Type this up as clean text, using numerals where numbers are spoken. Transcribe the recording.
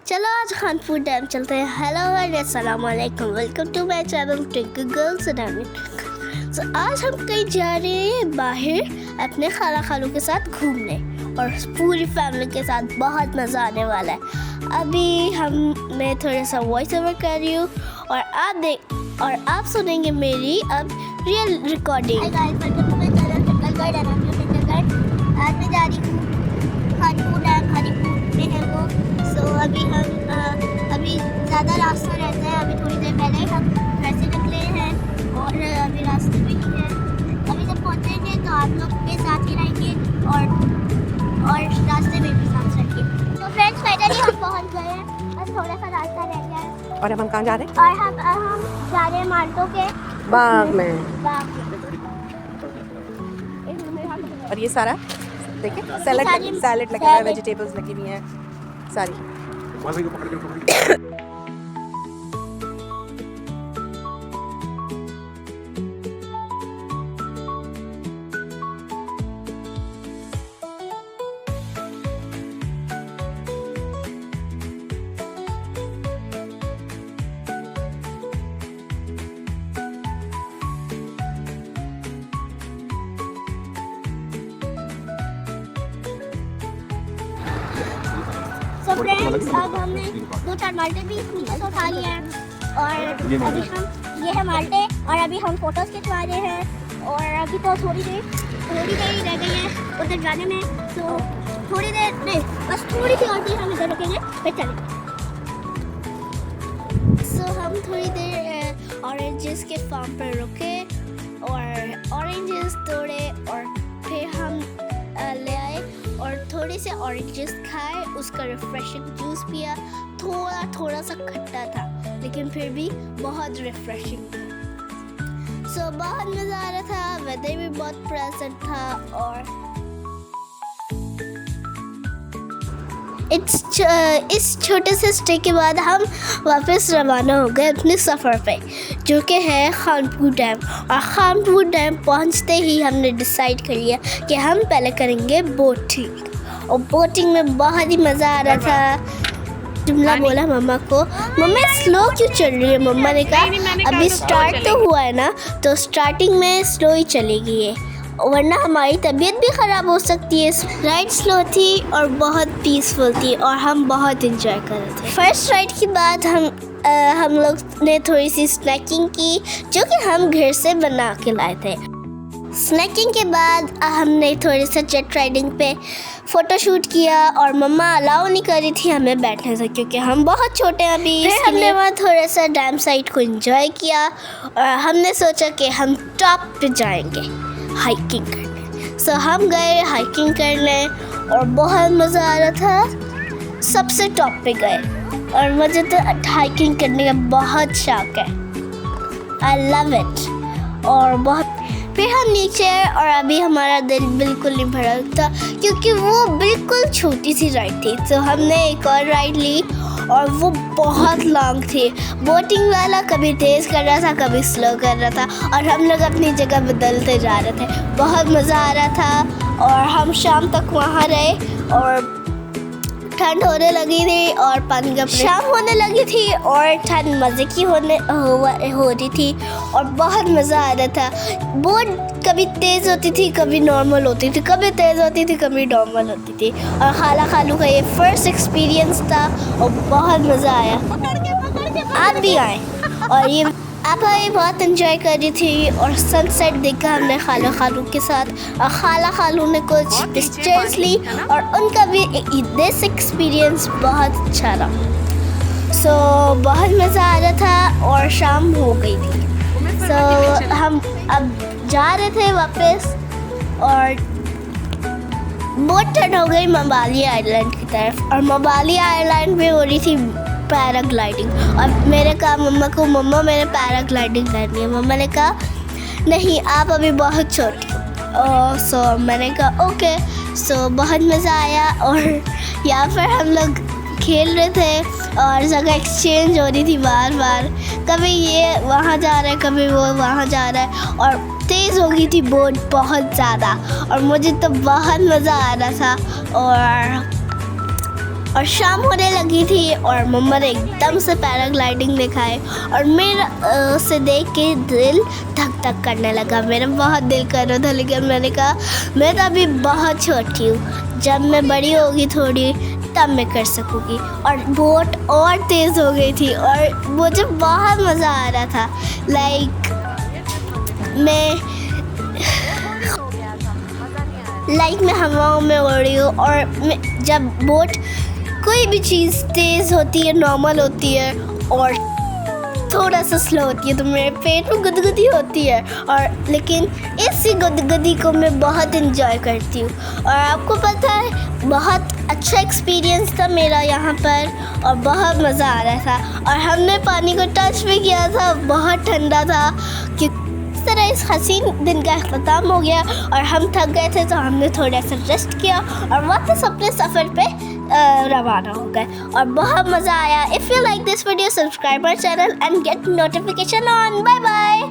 चलो आज खानपुर डैम चलते हैं। हेलो एंड अस्सलाम वालेकुम, welcome to my channel twinkle girls and so आज हम कहीं जा रहे हैं बाहर अपने खाला खालू के साथ घूमने और पूरी फैमिली के साथ। बहुत मज़ा आने वाला है। अभी मैं थोड़ा सा वॉइस ओवर कर रही हूँ और आप सुनेंगे मेरी अब रियल रिकॉर्डिंग। आज मैं जा रही हूँ खानपुर डैम, हरिपुर में है वो। सो अभी ज़्यादा रास्ता रहता है। अभी थोड़ी देर पहले हम घर से निकले हैं और अभी रास्ते में ही हैं। अभी जब पहुँचेंगे तो आप लोग के साथ ही रहेंगे और रास्ते में भी साथ रहेंगे। तो फ्रेंड्स फाइनली हम पहुँच गए हैं, बस थोड़ा सा रास्ता रह गया है। और अब हम कहाँ जा रहे हैं? और हम जा रहे हैं माल्टो के बाग में। बाग में। और ये सारा देखिए सैलेड लगा हुआ है, वेजिटेबल्स लगी हुई हैं सारी। So friends, अब हमने 2-4 माल्टे भी नीचे से उठा लिए हैं और अभी ये है माल्टे और अभी हम फोटोज खिंचवा रहे हैं और अभी तो थोड़ी देर ही रह गई है उधर जाने में। तो थोड़ी देर नहीं, बस थोड़ी सी और देर हम इधर रुकेंगे फिर चलेंगे। सो हम थोड़ी देर ऑरेंजेस के फार्म पर रुके और ऑरेंजेस तोड़े और फिर हम ले आए और थोड़े से ऑरेंजेस खाए, उसका रिफ्रेशिंग जूस पिया। थोड़ा सा खट्टा था लेकिन फिर भी बहुत रिफ्रेशिंग था। सो बहुत मज़ा आ रहा था, वेदर भी बहुत प्लेजेंट था और इस छोटे से स्टे के बाद हम वापस रवाना हो गए अपने सफ़र पे, जो कि है खानपुर डैम। और खानपुर डैम पहुंचते ही हमने डिसाइड कर लिया कि हम पहले करेंगे बोटिंग। और बोटिंग में बहुत ही मज़ा आ रहा था। जुमला बोला मम्मा को, मम्मा स्लो क्यों चल रही है? मम्मा ने कहा अभी स्टार्ट तो हुआ है ना, तो स्टार्टिंग में स्लो ही चलेगी ये, वरना हमारी तबीयत भी ख़राब हो सकती है। राइड स्लो थी और बहुत पीसफुल थी और हम बहुत इंजॉय कर रहे थे। फर्स्ट राइड के बाद हम लोग ने थोड़ी सी स्नैकिंग की, जो कि हम घर से बना के लाए थे। स्नैकिंग के बाद हमने थोड़ी सा जेट राइडिंग पे फ़ोटो शूट किया और मम्मा अलाउ नहीं कर रही थी हमें बैठने से क्योंकि हम बहुत छोटे हैं अभी। फिर हमने वहाँ थोड़ा सा डैम साइड को एंजॉय किया और हमने सोचा कि हम टॉप पे जाएंगे हाइकिंग करने। सो हम गए हाइकिंग करने और बहुत मज़ा आ रहा था। सबसे टॉप पे गए और मुझे तो हाइकिंग करने का बहुत शौक है। I love it. और बहुत फिर हम नीचे और अभी हमारा दिल बिल्कुल नहीं भरा था क्योंकि वो बिल्कुल छोटी सी राइड थी। तो हमने एक और राइड ली और वो बहुत लॉन्ग थी। बोटिंग वाला कभी तेज़ कर रहा था, कभी स्लो कर रहा था और हम लोग अपनी जगह बदलते जा रहे थे। बहुत मज़ा आ रहा था और हम शाम तक वहाँ रहे और ठंड होने लगी थी और पानी का शाम होने लगी थी और ठंड मज़े की हो रही थी और बहुत मज़ा आ रहा था। बोट कभी तेज़ होती थी, कभी नॉर्मल होती थी, कभी तेज़ होती थी, कभी नॉर्मल होती थी। और खाला खालू का ये फर्स्ट एक्सपीरियंस था और बहुत मज़ा आया। आप भी आए और ये आप बहुत एंजॉय कर रही थी और सनसेट देखा हमने खाला खालू के साथ। और खाला खालू ने कुछ पिक्चर्स ली और उनका भी दिस एक्सपीरियंस बहुत अच्छा रहा। सो बहुत मज़ा आ रहा था और शाम हो गई थी। सो हम अब जा रहे थे वापस और बहुत ठंड हो गई मबाली आइलैंड की तरफ और मबाली आइलैंड में हो रही थी पैराग्लाइडिंग। और मैंने कहा मम्मा को, मम्मा मैंने पैराग्लाइडिंग करनी है। मम्मा ने कहा नहीं, आप अभी बहुत छोटी हो। सो मैंने कहा ओके। सो बहुत मज़ा आया और यहाँ पर हम लोग खेल रहे थे और जगह एक्सचेंज हो रही थी बार बार। कभी ये वहाँ जा रहा है, कभी वो वहाँ जा रहा है और तेज़ हो गई थी बोट बहुत ज़्यादा और मुझे तो बहुत मज़ा आ रहा था। और और शाम होने लगी थी और मम्मा ने एकदम से पैराग्लाइडिंग दिखाए और मेरा उसे देख के दिल धक धक करने लगा। मेरा बहुत दिल कर रहा था, लेकिन मैंने कहा मैं तो अभी बहुत छोटी हूँ, जब मैं बड़ी होगी थोड़ी तब मैं कर सकूँगी। और बोट और तेज़ हो गई थी और मुझे बहुत मज़ा आ रहा था। लाइक मैं हवाओं में उड़ रही हूँ और जब बोट कोई भी चीज़ तेज़ होती है, नॉर्मल होती है और थोड़ा सा स्लो होती है तो मेरे पेट में गुदगुदी होती है, और लेकिन इसी गुदगुदी को मैं बहुत इन्जॉय करती हूँ। और आपको पता है बहुत अच्छा एक्सपीरियंस था मेरा यहाँ पर और बहुत मज़ा आ रहा था। और हमने पानी को टच भी किया था, बहुत ठंडा था। कि इस तरह इस हसीन दिन का ख़त्म हो गया और हम थक गए थे तो हमने थोड़ा सा रेस्ट किया और वापस अपने सफ़र पे रवाना हो गए और बहुत मज़ा आया। If you like this video, subscribe my channel and get notification on. Bye bye.